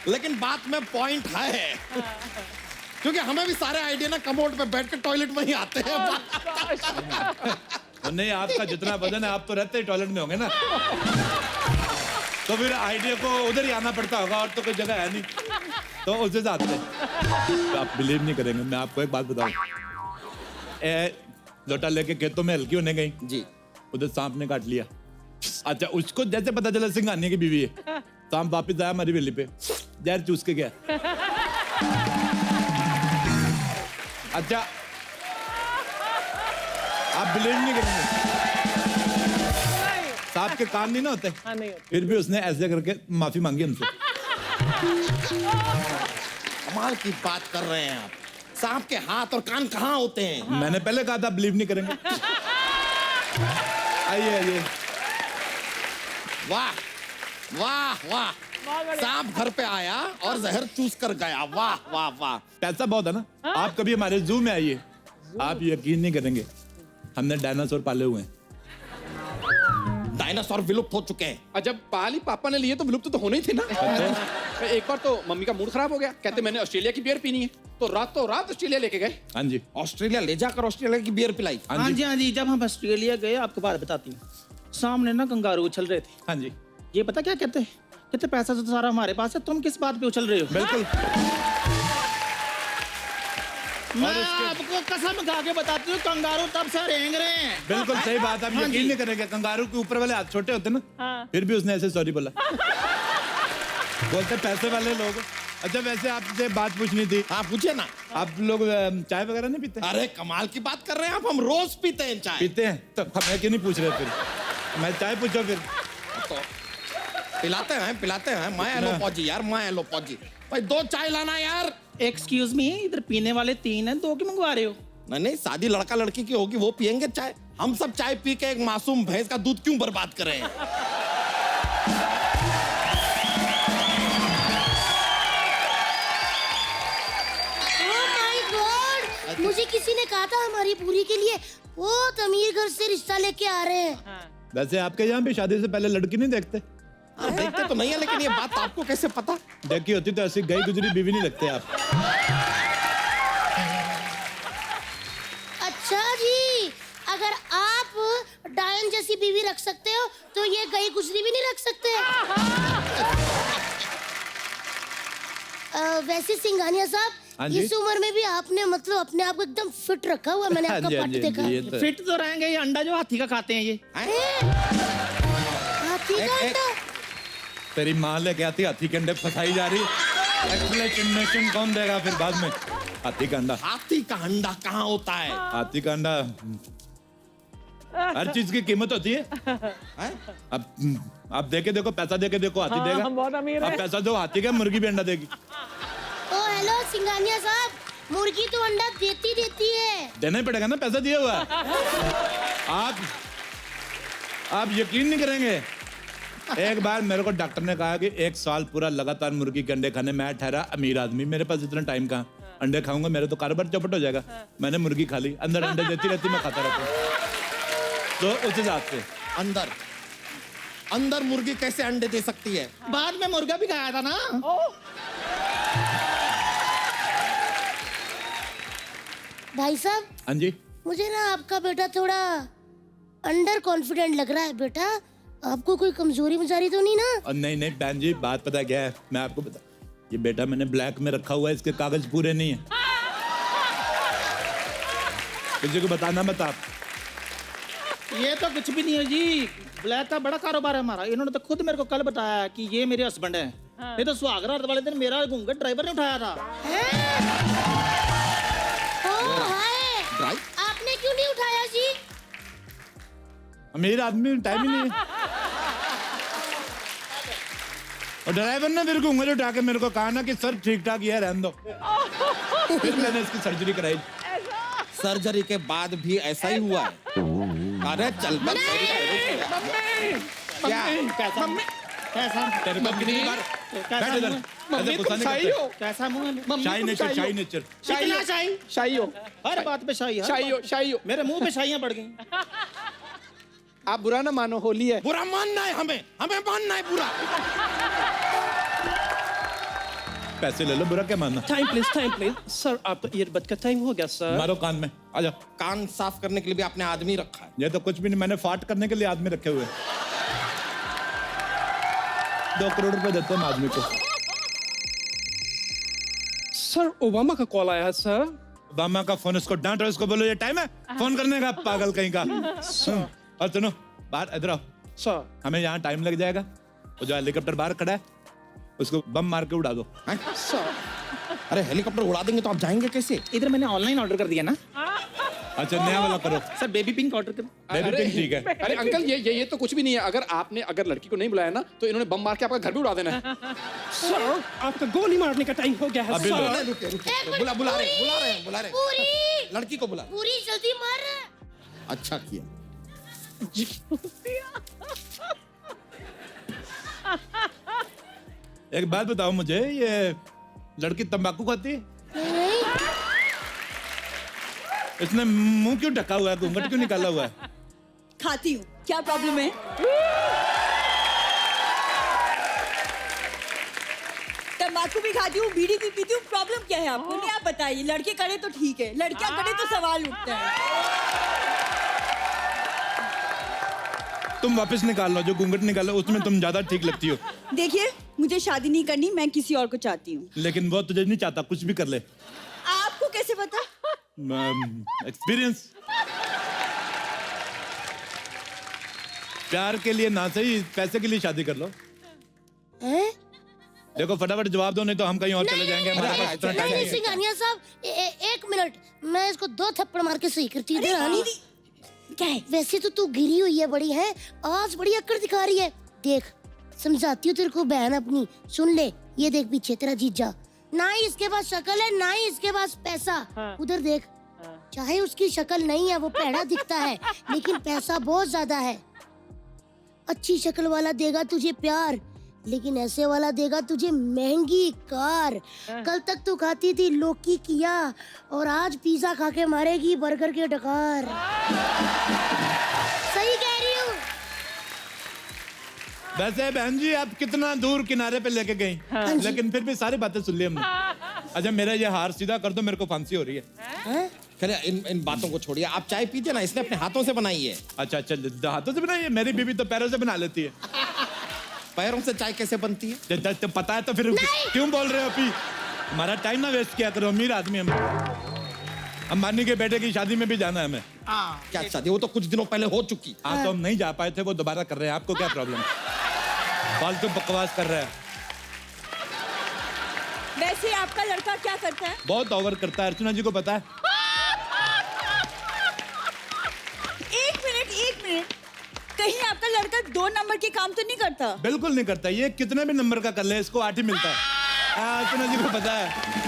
Speaker 7: लेकिन बात में पॉइंट है, क्योंकि हमें भी सारे आइडिया ना कमोड पे बैठ के टॉयलेट में ही आते हैं।
Speaker 5: नहीं, आपका जितना वजन है आप तो रहते ही टॉयलेट में होंगे ना। तो फिर आइडिया को उधर ही आना पड़ता होगा, और तो कोई जगह है नहीं, तो उस हिसाब से। तो आप बिलीव नहीं करेंगे, मैं आपको एक बात बताऊं। लोटा लेके खेतों में हल्की होने गई
Speaker 7: जी,
Speaker 5: उधर सांप ने काट लिया। अच्छा, उसको जैसे पता चला सिंघानिया की बीवी है, सांप वापिस आया हमारी वेली पे, जहर चूस के गया। अच्छा, आप बिलीव नहीं करेंगे, सांप के कान नहीं ना होते, फिर भी उसने ऐसे करके माफी मांगी हमसे।
Speaker 7: कमाल की बात कर रहे हैं आप। सांप के हाथ और कान कहाँ होते हैं?
Speaker 5: मैंने पहले कहा था बिलीव नहीं करेंगे। आइए आइए।
Speaker 7: वाह वाह वाह, सांप घर पे आया और जहर चूस कर गया। वाह वाह वाह।
Speaker 5: पैसा बहुत है ना। आप कभी हमारे जू में आइए, आप यकीन नहीं करेंगे, हमने डायनासोर पाले हुए हैं।
Speaker 7: डायनासोर विलुप्त हो चुके हैं।
Speaker 9: और जब पाली पापा ने लिए तो विलुप्त तो होने ही थे ना। एक बार तो मम्मी का मूड खराब हो गया, कहते मैंने ऑस्ट्रेलिया की बियर पीनी है, तो रात ऑस्ट्रेलिया लेके गए।
Speaker 5: हाँ जी,
Speaker 7: ऑस्ट्रेलिया ले जाकर ऑस्ट्रेलिया की बियर पिलाई।
Speaker 8: हाँ जी हाँ जी, जब हम ऑस्ट्रेलिया गए, आपको बात बताती हूँ, सामने ना कंगारू उछल रहे थे।
Speaker 5: हाँ जी,
Speaker 8: ये पता क्या कहते हैं? कहते पैसा तो सारा हमारे पास है, तुम किस बात पे उछल रहे हो?
Speaker 5: बिल्कुल।
Speaker 8: मैं आपको कसम खा के बताती हूँ, कंगारू तब से रेंग रहे हैं।
Speaker 5: बिल्कुल सही बात, आप
Speaker 8: हाँ
Speaker 5: यकीन
Speaker 8: जी।
Speaker 5: नहीं करेंगे, कंगारू के ऊपर वाले हाथ छोटे होते ना, फिर भी उसने ऐसे सॉरी बोला। बोलते पैसे वाले लोग। अच्छा, वैसे आपसे बात पूछनी थी।
Speaker 7: हाँ पूछिए ना।
Speaker 5: आप लोग चाय वगैरह नहीं पीते?
Speaker 7: अरे कमाल की बात कर रहे हैं आप, हम रोज पीते हैं चाय।
Speaker 5: पीते हैं तो हमें क्यों नहीं पूछ रहे? फिर मैं चाय पूछो फिर।
Speaker 7: तो पिलाते हैं। मैं एलो पौजी यार, मैं एलो पौजी। भाई 2 चाय लाना यार।
Speaker 8: एक्सक्यूज मी, इधर पीने वाले 3 हैं, 2 क्यों मंगवा रहे हो?
Speaker 7: नहीं, शादी लड़का लड़की की होगी, वो पियेंगे चाय। हम सब चाय पी के एक मासूम भैंस का दूध क्यों बर्बाद कर रहे हैं?
Speaker 10: मुझे किसी ने कहा था हमारी पूरी के लिए बहुत अमीर घर से रिश्ता लेके आ रहे हैं।
Speaker 5: वैसे आपके यहाँ भी शादी से पहले लड़की नहीं देखते?
Speaker 7: देखते तो नहीं है, लेकिन ये बात आपको कैसे पता?
Speaker 5: देखी होती तो ऐसी गई गुजरी बीवी नहीं लगते आप।
Speaker 10: अच्छा जी, अगर आप डायन जैसी बीवी रख सकते हो तो ये गई गुजरी भी नहीं रख सकते। वैसे सिंघानिया साहब,
Speaker 5: हाँ जी?
Speaker 10: इस उम्र में भी आपने मतलब अपने आप को एकदम फिट रखा हुआ, मैंने
Speaker 5: हाँ
Speaker 10: आपका
Speaker 5: जी, हाँ
Speaker 10: पट
Speaker 5: जी,
Speaker 10: देखा।
Speaker 5: ये तो-
Speaker 8: फिट तो रहेंगे, ये अंडा जो हाथी का खाते हैं ये।
Speaker 10: हाथी का अंडा?
Speaker 5: तेरी माँ लेके आती हाथी के अंडे फंसाई जा रही। एक्सप्लेनेशन कौन देगा फिर बाद में? हाथी का अंडा।
Speaker 7: हाथी का अंडा कहाँ होता है?
Speaker 5: हाथी का अंडा, हर चीज की कीमत होती है। अब आप देके देखो, पैसा देके देखो, हाथी देगा।
Speaker 6: बहुत अमीर
Speaker 5: अब
Speaker 6: है। पैसा
Speaker 5: पैसा दो हाथी का, मुर्गी भी अंडा देगी।
Speaker 10: ओ हेलो सिंघानिया साहब, मुर्गी तो अंडा देती है।
Speaker 5: देना ही पड़ेगा ना, पैसा दिया हुआ है। आप यकीन नहीं करेंगे, एक बार मेरे को डॉक्टर ने कहा कि 1 साल पूरा लगातार मुर्गी के अंडे खाने, मैं ठहरा अमीर आदमी, मेरे पास इतना टाइम कहाँ, अंडे खाऊंगा मेरे तो कारोबार चौपट हो जाएगा। मैंने मुर्गी खा ली, अंदर अंडे देती रहती, मैं खाता रहता हूँ। तो उस हिसाब से
Speaker 7: अंदर मुर्गी कैसे अंडे दे सकती है?
Speaker 8: बाद में मुर्गा भी खाया था ना।
Speaker 10: भाई साहब,
Speaker 5: हाँ जी,
Speaker 10: मुझे ना आपका बेटा थोड़ा अंडर कॉन्फिडेंट लग रहा है। बेटा, आपको कोई कमजोरी मजारी तो नहीं ना?
Speaker 5: और नहीं नहीं बहन जी, बात पता क्या है, मैं आपको बता, ये बेटा मैंने ब्लैक में रखा हुआ है, इसके कागज पूरे नहीं है। किसी को बताना मत आप।
Speaker 8: ये तो कुछ भी नहीं है जी, ब्लैक का बड़ा कारोबार है हमारा। इन्होंने तो खुद मेरे को कल बताया कि ये मेरे हस्बैंड हैं। नहीं तो सुहागरात वाले दिन मेरा घूंघट ड्राइवर ने उठाया था।
Speaker 10: ओ हाय, आपने क्यों नहीं उठाया जी?
Speaker 5: अमीर आदमी, टाइम ही नहीं है। और ड्राइवर ने मेरे को उंगली उठा के मेरे को कहा ना कि सर ठीक ठाक है, रहने दो। फिर मैंने इसकी सर्जरी कराई।
Speaker 7: सर्जरी के बाद भी ऐसा ही हुआ है? अरे चल बस। क्या?
Speaker 8: कैसा
Speaker 5: तेरे को कितनी बार बैठ इधर, ऐसे गुस्सा नहीं करते।
Speaker 8: कैसा मुंह है?
Speaker 5: शाही नेचर, शाही नेचर।
Speaker 8: कितना शाही?
Speaker 9: शाही हो,
Speaker 8: हर बात पे शाही,
Speaker 9: शाही हो।
Speaker 8: मेरे मुंह पे शाहियां पड़ गई।
Speaker 9: आप बुरा ना मानो, होली है।
Speaker 7: बुरा मानना है हमें मानना है बुरा।
Speaker 5: पैसे ले लो, बुरा क्या मानना।
Speaker 6: टाइम प्लीज सर, आपका ईयरबड का टाइम हो गया सर।
Speaker 5: मारो कान में, आ जाओ।
Speaker 7: कान साफ करने के लिए भी आपने आदमी रखा है?
Speaker 5: ये तो कुछ भी नहीं, मैंने फाट करने के लिए आदमी रखे हुए हैं। 2 करोड़ रुपए देते हैं हम आदमी को।
Speaker 6: सर ओबामा का कॉल आया है सर।
Speaker 5: ओबामा का फोन, इसको डांटो, इसको बोलो ये टाइम है फोन करने का, पागल कहीं का। और सुनो, बाहर इधर आओ,
Speaker 6: सर
Speaker 5: हमें यहाँ टाइम लग जाएगा। वो जो हेलीकॉप्टर बाहर खड़ा है उसको बम मार के उड़ा दो।
Speaker 6: सर
Speaker 7: अरे हेलीकॉप्टर उड़ा देंगे तो आप जाएंगे कैसे?
Speaker 8: इधर मैंने ऑनलाइन ऑर्डर कर दिया ना
Speaker 5: अच्छा, नया वाला करो।
Speaker 8: सर, बेबी पिंक ऑर्डर कर।
Speaker 5: बेबी पिंक ठीक है।
Speaker 9: अरे अंकल ये तो कुछ भी नहीं है। अगर लड़की को नहीं बुलाया ना तो इन्होंने बम मार के आपका घर भी उड़ा देना है।
Speaker 6: सर आपका गोली मारने का टाइम हो गया है
Speaker 5: अभी
Speaker 6: सर।
Speaker 5: लो।
Speaker 7: रुके रुके,
Speaker 10: एक मिनट,
Speaker 7: बुला रहे
Speaker 10: पूरी, पूरी
Speaker 7: लड़की को बुला।
Speaker 10: पूरी जल्दी मार।
Speaker 7: अच्छा किया।
Speaker 5: एक बात बताओ मुझे, ये लड़की तंबाकू खाती है?
Speaker 10: नहीं,
Speaker 5: इसने मुंह क्यों ढका हुआ है, घूंघट क्यों निकाला हुआ है?
Speaker 3: खाती हूँ, क्या प्रॉब्लम है? तंबाकू भी खाती हूँ, बीड़ी भी पीती हूँ, प्रॉब्लम क्या है आपको? नहीं, आप बताइए। लड़के करे तो ठीक है, लड़कियां करे तो सवाल उठता है।
Speaker 5: तुम वापस निकाल लो, जो घूंघट निकालो उसमें तुम ज्यादा ठीक लगती हो।
Speaker 3: देखिए, मुझे शादी नहीं करनी, मैं किसी और को चाहती हूँ।
Speaker 5: लेकिन वो तुझे नहीं चाहता, कुछ भी कर ले।
Speaker 3: आपको कैसे पता?
Speaker 5: एक्सपीरियंस। प्यार के लिए ना सही, पैसे के लिए शादी कर लो।
Speaker 10: हैं?
Speaker 5: देखो फटाफट जवाब दो, नहीं तो हम कहीं और चले जाएंगे। हमारे पास इतना टाइम
Speaker 10: नहीं,
Speaker 5: नहीं है।
Speaker 10: सिंघानिया साहब, एक मिनट, मैं इसको 2 थप्पड़ मार के सही करती हूँ। इधर आनी।
Speaker 3: क्या है?
Speaker 10: वैसे तो तू गिरी हुई है बड़ी है, आज बड़ी अकड़ दिखा रही है। देख, समझाती हूँ तेरे को बहन अपनी, सुन ले। ये देख पीछे तेरा जीजा, ना ही इसके पास शक्ल है ना ही इसके पास पैसा। उधर देख, चाहे उसकी शक्ल नहीं है, वो पैड़ा दिखता है, लेकिन पैसा बहुत ज्यादा है। अच्छी शक्ल वाला देगा तुझे प्यार, लेकिन ऐसे वाला देगा तुझे महंगी कार। कल तक तू खाती थी लौकी किया, और आज पिज्जा खा के मारेगी बर्गर के डकार। सही कह रही हूँ।
Speaker 5: वैसे बहन जी आप कितना दूर किनारे पे लेके गई, लेकिन फिर भी सारी बातें सुन ली हमने। अच्छा मेरा ये हार सीधा कर दो, मेरे को फांसी हो रही है।
Speaker 7: चलिए इन बातों को छोड़िए, आप चाय पीजिए ना, इसने अपने हाथों से बनाई है।
Speaker 5: अच्छा अच्छा, हाथों से बनाई है? मेरी बीवी तो पैरों से बना लेती है।
Speaker 7: पैरों से चाय कैसे बनती है?
Speaker 5: तो पता है तो फिर क्यों बोल रहे हो? अभी हमारा टाइम ना वेस्ट किया करो, अमीर आदमी हम। अंबानी के बेटे की शादी में भी जाना है हमें।
Speaker 7: क्या शादी? वो तो कुछ दिनों पहले हो चुकी।
Speaker 5: हाँ तो हम नहीं जा पाए थे, वो दोबारा कर रहे हैं। आपको क्या प्रॉब्लम है? फालतू बकवास कर रहे हैं।
Speaker 3: वैसे आपका लड़का क्या करता है?
Speaker 5: बहुत ओवर करता है, अर्चना जी को पता है।
Speaker 3: एक मिनट, कहीं आपका लड़का 2 नंबर के काम तो नहीं करता?
Speaker 5: बिल्कुल नहीं करता, ये कितने भी नंबर का कर ले इसको 8 ही मिलता है। अर्चना जी को पता है।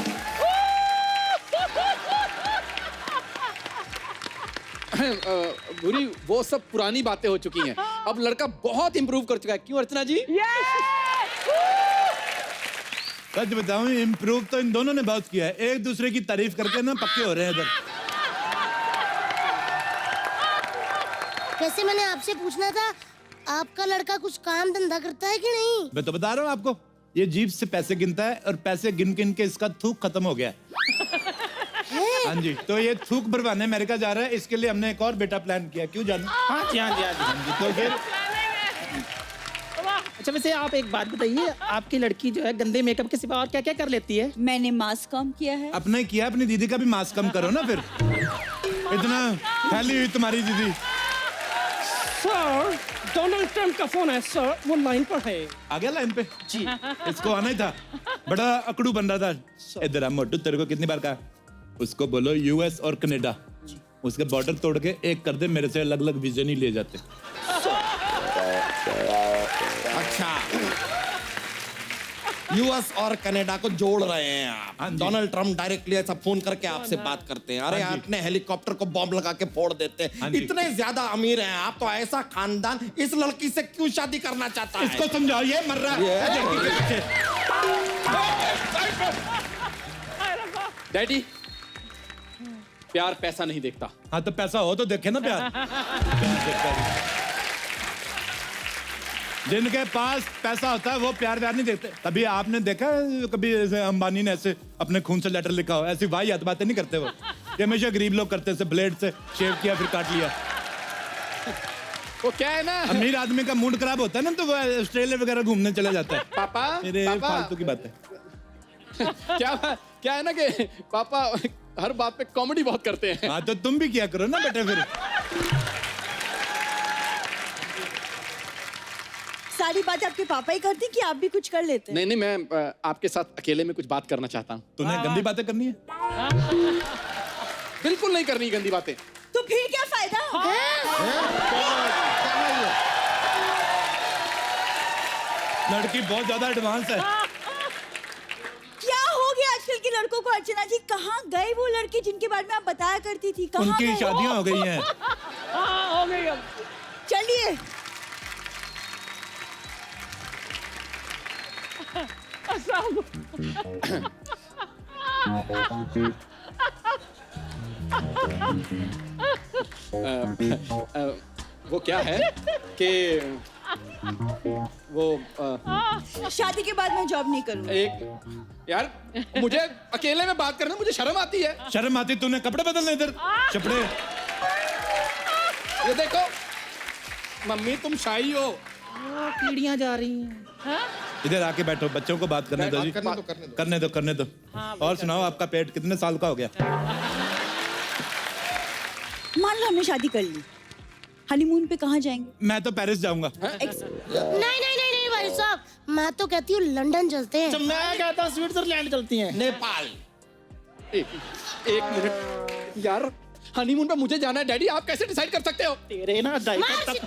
Speaker 9: बुरी वो सब पुरानी बातें हो चुकी हैं। अब लड़का बहुत इंप्रूव कर चुका है, क्यों अर्चना जी?
Speaker 5: सच बताऊं, इम्प्रूव तो इन दोनों ने बहुत किया है। एक दूसरे की तारीफ करके ना पक्के हो रहे हैं इधर।
Speaker 10: वैसे मैंने आपसे पूछना था, आपका लड़का कुछ काम धंधा करता है कि नहीं?
Speaker 5: मैं तो बता रहा हूँ आपको, ये जीभ से पैसे गिनता है और पैसे गिन गिन के इसका थूक खत्म हो गया है। हाँ जी, तो ये थूक भरवाने अमेरिका जा रहा है, इसके लिए हमने एक और बेटा प्लान किया। क्यों जानू?
Speaker 8: हाँ जी, हाँ जी, हाँ जी।
Speaker 5: तो फिर
Speaker 8: अच्छा वैसे आप एक बात बताइए, आपकी लड़की जो है गंदे मेकअप के सिवा और क्या क्या कर लेती है?
Speaker 3: मैंने मास्क कम किया है।
Speaker 5: अपने किया, अपनी दीदी का भी मास्क कम करो ना फिर। इतना फैली हुई तुम्हारी दीदी।
Speaker 6: सर डोनाल्ड ट्रम्प का फोन है सर, वो लाइन पर है।
Speaker 5: आ गया लाइन पे? जी। इसको आना ही था, बड़ा अकड़ू बन रहा था। इधर आ मोटू, तेरे को कितनी बार कहा, उसको बोलो यूएस और कनाडा, उसके बॉर्डर तोड़ के एक कर दे, मेरे से अलग अलग वीजा नहीं ले जाते।
Speaker 7: अच्छा, यूएस और कनाडा को जोड़ रहे हैं आप। डोनाल्ड ट्रम्प डायरेक्टली ऐसा फोन करके आपसे बात करते हैं, अरे आपने हेलीकॉप्टर को बॉम्ब लगा के फोड़ देते हैं, इतने ज्यादा अमीर हैं आप, तो ऐसा खानदान इस लड़की से क्यों शादी करना चाहता है?
Speaker 5: इसको समझाओ, ये मर रहा है।
Speaker 9: डैडी, प्यार पैसा नहीं देखता।
Speaker 5: हाँ तो पैसा हो तो देखे ना प्यार। जिनके पास पैसा होता है वो प्यार व्यार नहीं देते। कभी आपने देखा कभी ऐसे अंबानी ने ऐसे अपने खून से लेटर लिखा हो? ऐसी वाहियात बातें नहीं करते वो। ये हमेशा गरीब लोग करते, से ब्लेड से शेव किया फिर काट लिया।
Speaker 9: वो क्या है ना
Speaker 5: अमीर आदमी का मूड खराब होता है ना, तो वो ऑस्ट्रेलिया वगैरह घूमने चला जाता है।
Speaker 9: पापा
Speaker 5: मेरे
Speaker 9: पापा
Speaker 5: फालतू की बात है।
Speaker 9: क्या है ना कि पापा हर बात पे कॉमेडी बहुत करते हैं।
Speaker 5: हाँ, तो तुम भी किया करो ना बेटे फिर।
Speaker 3: सारी बात आपके पापा ही करते हैं कि आप भी कुछ कर लेते हैं?
Speaker 9: नहीं, मैं आपके साथ अकेले में कुछ बात करना चाहता हूँ।
Speaker 5: तूने गंदी बातें करनी है?
Speaker 9: बिल्कुल नहीं करनी गंदी बातें।
Speaker 3: तो फिर क्या फायदा?
Speaker 5: लड़की बहुत ज्यादा एडवांस है।
Speaker 3: क्या हो गया आजकल के लड़कों को? अर्चना जी, कहाँ गए वो लड़के जिनके बारे में आप बताया करती थी? कहाँ
Speaker 5: उनकी
Speaker 3: गए वो?
Speaker 5: शादियां हो गई हैं।
Speaker 6: हाँ, हो गई अब।
Speaker 3: चलिए।
Speaker 9: वो क्या है कि वो
Speaker 3: शादी के बाद मैं जॉब नहीं करूंगी।
Speaker 9: एक यार, मुझे अकेले में बात करने में मुझे शर्म आती है।
Speaker 5: शर्म आती? तूने कपड़े बदलने इधर चपड़े।
Speaker 9: ये देखो मम्मी, तुम शाही हो।
Speaker 8: कीड़ियां जा रही हैं।
Speaker 5: इधर आके बैठो, बच्चों को बात करने दो जी। करने दो। और सुनाओ, आपका पेट कितने साल का हो गया?
Speaker 3: मान लो हमने शादी कर ली, हनीमून पे कहाँ जाएंगे?
Speaker 5: मैं तो पेरिस जाऊंगा।
Speaker 10: नहीं भाई साहब, मैं तो कहती हूँ लंदन चलते हैं।
Speaker 8: मैं कहता हूँ स्विट्जरलैंड चलती हैं।
Speaker 7: नेपाल।
Speaker 9: एक मिनट यार, हनीमून पे मुझे जाना है। डैडी, आप कैसे डिसाइड कर सकते हो?
Speaker 8: तेरे ना डायपर तक,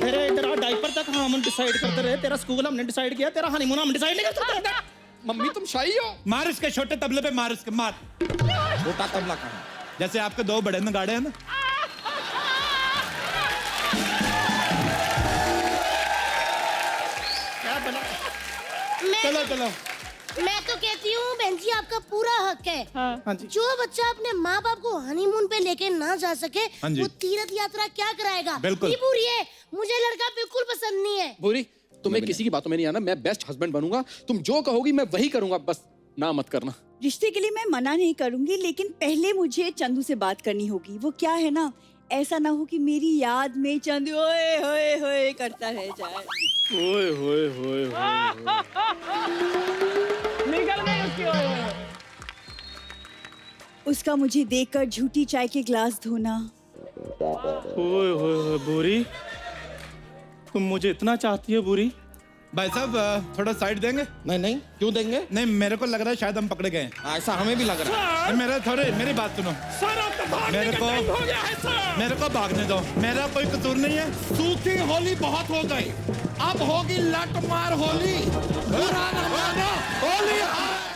Speaker 8: तेरे तेरा डायपर तक हम डिसाइड करते रहे। तेरा स्कूल हमने डिसाइड किया, तेरा हनीमून हम डिसाइड नहीं कर सकते।
Speaker 9: मम्मी, तुम शाही हो।
Speaker 5: मार इसके छोटे तबले पे, मार इसके, मार।
Speaker 7: छोटा तबला कहाँ?
Speaker 5: जैसे आपके दो बड़े नगाड़े हैं ना।
Speaker 8: क्या बना?
Speaker 5: चलो।
Speaker 10: मैं तो कहती हूँ बहन जी, आपका पूरा हक है।
Speaker 8: हाँ जी।
Speaker 10: जो बच्चा अपने माँ बाप को हनीमून पे लेके ना जा सके,
Speaker 5: हाँ जी।
Speaker 10: वो तीर्थ यात्रा क्या कराएगा?
Speaker 5: बिल्कुल।
Speaker 10: नहीं पूरी है, मुझे लड़का बिल्कुल पसंद नहीं है।
Speaker 9: भूरी, तुम्हें किसी की बातों में नहीं आना। मैं बेस्ट हस्बैंड बनूंगा। तुम जो कहोगी मैं वही करूंगा, बस ना मत करना।
Speaker 3: रिश्ते के लिए मैं मना नहीं करूंगी, लेकिन पहले मुझे चंदू से बात करनी होगी। वो क्या है ना, ऐसा ना हो कि मेरी याद में चंदू ओए होए होए करता रह जाए।
Speaker 9: ओए होए होए
Speaker 6: निकल गई उसकी ओर।
Speaker 3: उसका मुझे देखकर झूठी चाय के ग्लास धोना।
Speaker 8: ओए होए बुरी, तुम मुझे इतना चाहती है बुरी?
Speaker 5: भाई साहब, थोड़ा साइड देंगे?
Speaker 7: नहीं, क्यों देंगे?
Speaker 5: नहीं, मेरे को लग रहा है शायद हम पकड़े गए हैं।
Speaker 7: ऐसा हमें भी लग रहा है।
Speaker 5: मेरी बात सुनो।
Speaker 6: सर, अब तो भागने
Speaker 5: मेरे
Speaker 6: का
Speaker 5: को-
Speaker 6: टाइम हो गया है सर।
Speaker 5: मेरे को भागने दो, मेरा कोई कसूर नहीं है।
Speaker 7: सूखी होली बहुत हो गई, अब होगी लट मार होली। बुरा न मानो, होली है।